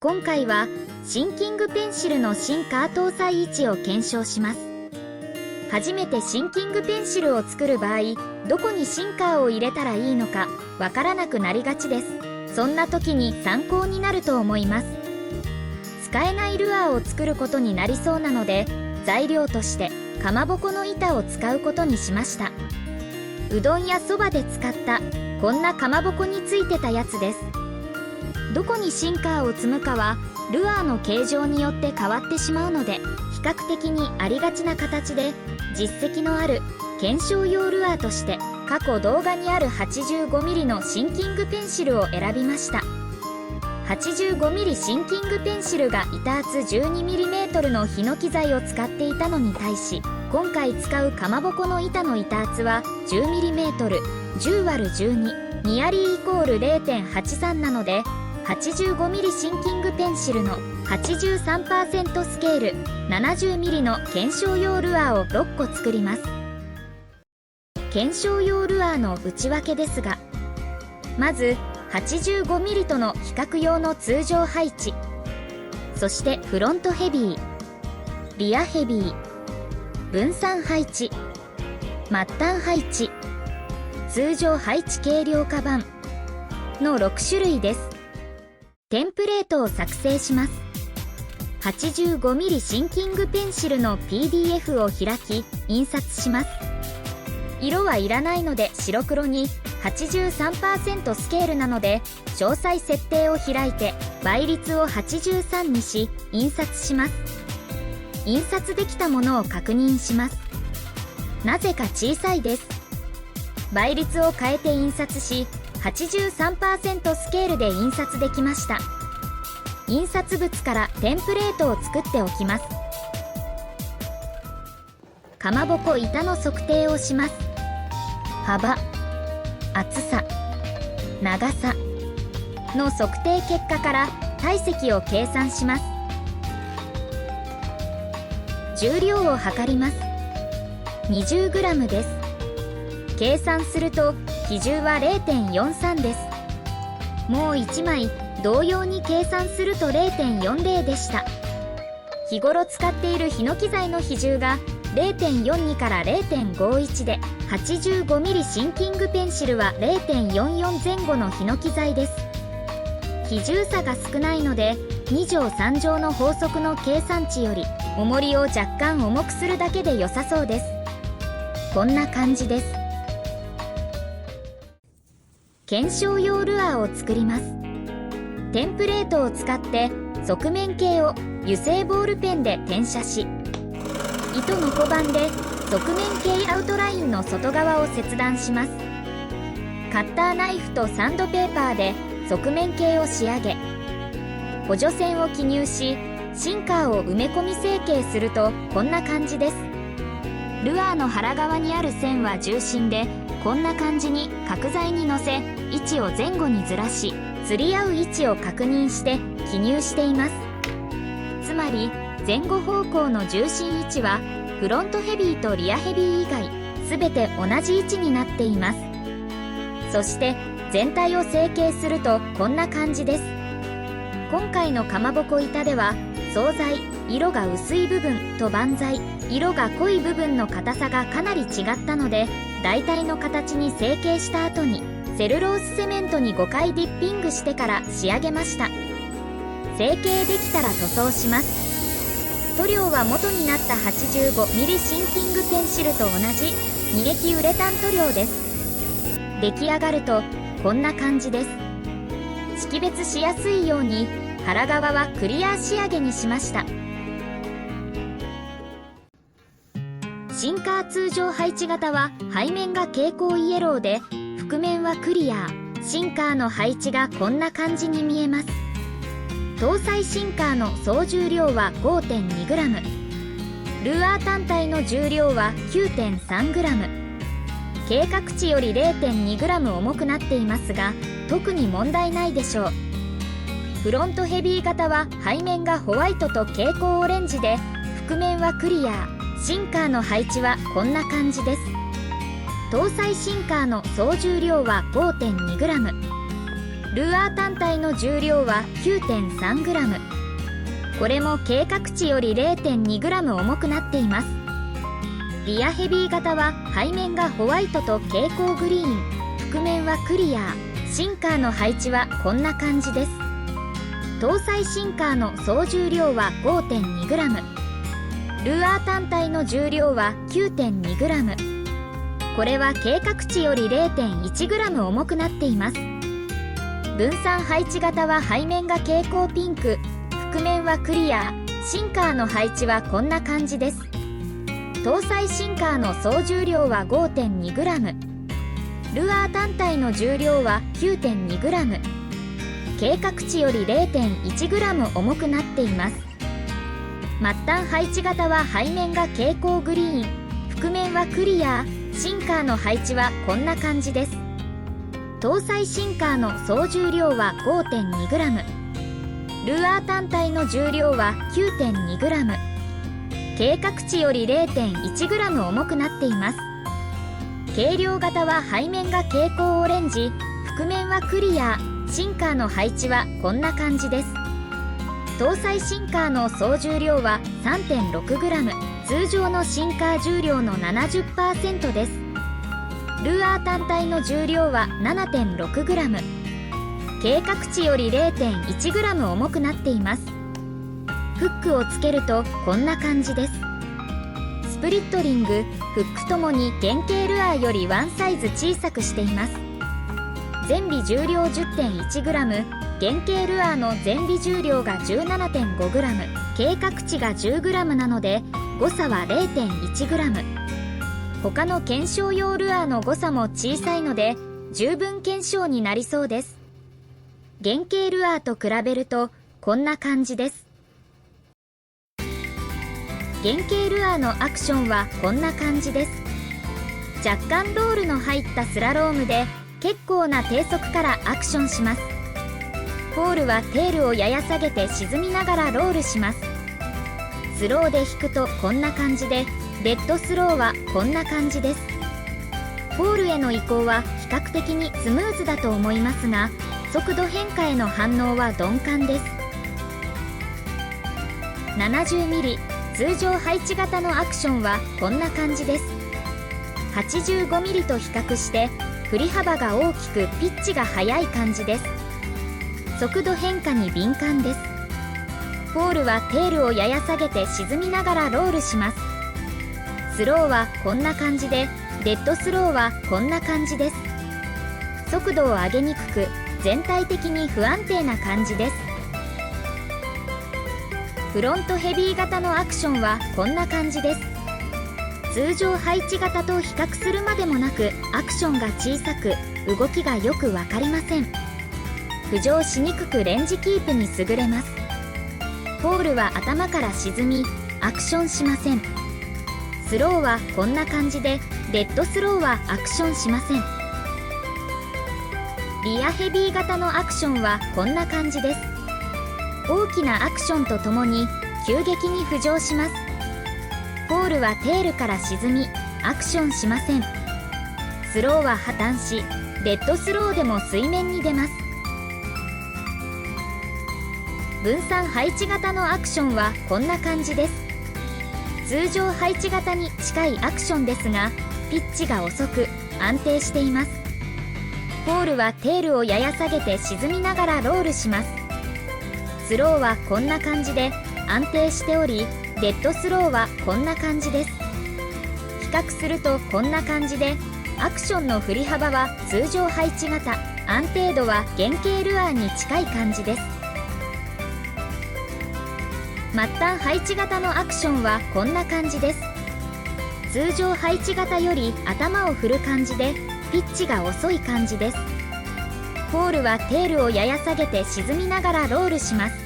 今回はシンキングペンシルの新カー搭載位置を検証します。初めてシンキングペンシルを作る場合、どこにシンカーを入れたらいいのかわからなくなりがちです。そんな時に参考になると思います。使えないルアーを作ることになりそうなので、材料としてかまぼこの板を使うことにしました。うどんやそばで使ったこんなかまぼこについてたやつです。どこにシンカーを積むかはルアーの形状によって変わってしまうので、比較的にありがちな形で実績のある検証用ルアーとして過去動画にある 85mm のシンキングペンシルを選びました。 85mm シンキングペンシルが板厚 12mm のヒノキ材を使っていたのに対し、今回使うかまぼこの板の板厚は 10mm、 10÷12 ニアリーイコール 0.83 なので、 85mm シンキングペンシルの 83% スケール 70mm の検証用ルアーを6個作ります。検証用ルアーの内訳ですが、まず 85mm との比較用の通常配置、そしてフロントヘビー、リアヘビー、分散配置、末端配置、通常配置軽量化版の6種類です。テンプレートを作成します。85mm シンキングペンシルの PDF を開き印刷します。色はいらないので白黒に 83% スケールなので、詳細設定を開いて倍率を83にし印刷します。印刷できたものを確認します。なぜか小さいです。倍率を変えて印刷し 83% スケールで印刷できました。印刷物からテンプレートを作っておきます。かまぼこ板の測定をします。幅、厚さ、長さの測定結果から体積を計算します。重量を測ります。 20g です。計算すると比重は 0.43 です。もう1枚同様に計算すると 0.40 でした。日頃使っているヒノキ材の比重が 0.42 から 0.51 で、 85mm シンキングペンシルは 0.44 前後のヒノキ材です。比重差が少ないので2乗3乗の法則の計算値より重りを若干重くするだけで良さそうです。こんな感じです。検証用ルアーを作ります。テンプレートを使って側面形を油性ボールペンで転写し、糸の小判で側面形アウトラインの外側を切断します。カッターナイフとサンドペーパーで側面形を仕上げ、補助線を記入しシンカーを埋め込み成形するとこんな感じです。ルアーの腹側にある線は重心で、こんな感じに角材に乗せ位置を前後にずらし、釣り合う位置を確認して記入しています。つまり前後方向の重心位置はフロントヘビーとリアヘビー以外全て同じ位置になっています。そして全体を成形するとこんな感じです。今回のかまぼこ板では総材色が薄い部分と板材色が濃い部分の硬さがかなり違ったので、大体の形に成形した後にセルロースセメントに5回ディッピングしてから仕上げました。成形できたら塗装します。塗料は元になった 85mm シンキングペンシルと同じ二液ウレタン塗料です。出来上がるとこんな感じです。識別しやすいように腹側はクリア仕上げにしました。シンカー通常配置型は背面が蛍光イエローで覆面はクリア。シンカーの配置がこんな感じに見えます。搭載シンカーの総重量は 5.2g、 ルアー単体の重量は 9.3g、 計画値より 0.2g 重くなっていますが特に問題ないでしょう。フロントヘビー型は背面がホワイトと蛍光オレンジで覆面はクリア。シンカーの配置はこんな感じです。搭載シンカーの総重量は 5.2g、ルアー単体の重量は 9.3g。これも計画値より 0.2g 重くなっています。リアヘビー型は背面がホワイトと蛍光グリーン、覆面はクリア。シンカーの配置はこんな感じです。搭載シンカーの総重量は 5.2g。ルアー単体の重量は 9.2g。これは計画値より 0.1g 重くなっています。分散配置型は背面が蛍光ピンク、覆面はクリア。シンカーの配置はこんな感じです。搭載シンカーの総重量は 5.2g。ルアー単体の重量は 9.2g。計画値より 0.1g 重くなっています。末端配置型は背面が蛍光グリーン、覆面はクリア。シンカーの配置はこんな感じです。搭載シンカーの総重量は 5.2g。ルアー単体の重量は 9.2g。計画値より 0.1g 重くなっています。軽量型は背面が蛍光オレンジ、覆面はクリア。シンカーの配置はこんな感じです。搭載シンカーの総重量は 3.6g。通常のシンカー重量の 70% です。ルアー単体の重量は 7.6g。計画値より 0.1g 重くなっています。フックをつけるとこんな感じです。スプリットリング、フックともに原型ルアーよりワンサイズ小さくしています。全尾重量 10.1g、原型ルアーの全尾重量が 17.5g、計画値が 10g なので誤差は 0.1g。他の検証用ルアーの誤差も小さいので十分検証になりそうです。原型ルアーと比べるとこんな感じです。原型ルアーのアクションはこんな感じです。若干ロールの入ったスラロームで結構な低速からアクションします。ポールはテールをやや下げて沈みながらロールします。スローで引くとこんな感じで、デッドスローはこんな感じです。ポールへの移行は比較的にスムーズだと思いますが、速度変化への反応は鈍感です。70mm 通常配置型のアクションはこんな感じです。85mm と比較して振り幅が大きくピッチが速い感じです。速度変化に敏感です。ポールはテールをやや下げて沈みながらロールします。スローはこんな感じで、デッドスローはこんな感じです。速度を上げにくく全体的に不安定な感じです。フロントヘビー型のアクションはこんな感じです。通常配置型と比較するまでもなくアクションが小さく動きがよく分かりません。浮上しにくくレンジキープに優れます。ポールは頭から沈みアクションしません。スローはこんな感じで、デッドスローはアクションしません。リアヘビー型のアクションはこんな感じです。大きなアクションとともに急激に浮上します。ポールはテールから沈みアクションしません。スローは破綻し、デッドスローでも水面に出ます。分散配置型のアクションはこんな感じです。通常配置型に近いアクションですが、ピッチが遅く安定しています。ポールはテールをやや下げて沈みながらロールします。スローはこんな感じで安定しており、デッドスローはこんな感じです。比較するとこんな感じで、アクションの振り幅は通常配置型、安定度は原型ルアーに近い感じです。末端配置型のアクションはこんな感じです。通常配置型より頭を振る感じでピッチが遅い感じです。ポールはテールをやや下げて沈みながらロールします。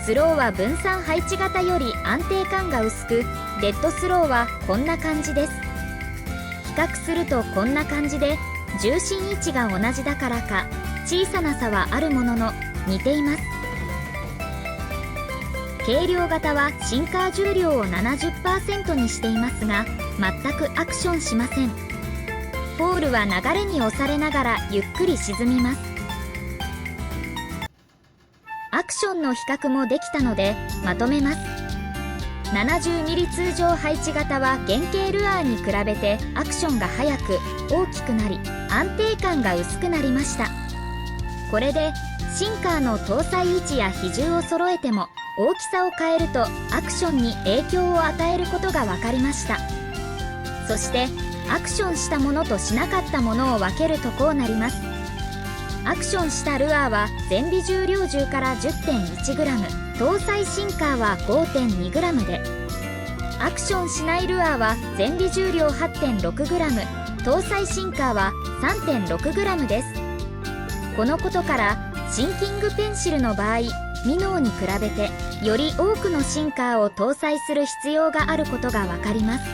スローは分散配置型より安定感が薄く、デッドスローはこんな感じです。比較するとこんな感じで、重心位置が同じだからか小さな差はあるものの似ています。軽量型はシンカー重量を 70% にしていますが、全くアクションしません。ポールは流れに押されながらゆっくり沈みます。アクションの比較もできたのでまとめます。 70mm 通常配置型は原型ルアーに比べてアクションが速く大きくなり安定感が薄くなりました。これでシンカーの搭載位置や比重を揃えても大きさを変えるとアクションに影響を与えることが分かりました。そしてアクションしたものとしなかったものを分けるとこうなります。アクションしたルアーは全尾重量重から 10.1g、 搭載シンカーは 5.2g で、アクションしないルアーは全尾重量 8.6g、 搭載シンカーは 3.6g です。このことからシンキングペンシルの場合、ミノーに比べてより多くのシンカーを搭載する必要があることが分かります。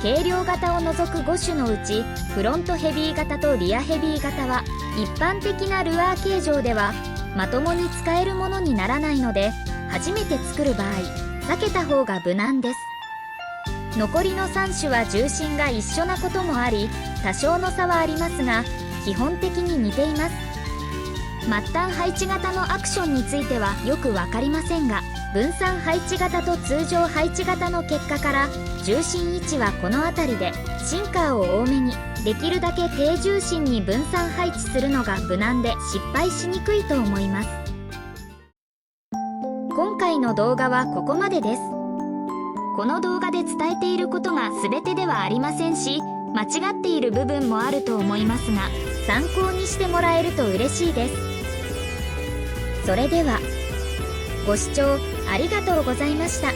軽量型を除く5種のうちフロントヘビー型とリアヘビー型は一般的なルアー形状ではまともに使えるものにならないので、初めて作る場合避けた方が無難です。残りの3種は重心が一緒なこともあり多少の差はありますが基本的に似ています。末端配置型のアクションについてはよく分かりませんが、分散配置型と通常配置型の結果から重心位置はこの辺りでシンカーを多めにできるだけ低重心に分散配置するのが無難で失敗しにくいと思います。今回の動画はここまでです。この動画で伝えていることが全てではありませんし、間違っている部分もあると思いますが、参考にしてもらえると嬉しいです。それではご視聴ありがとうございました。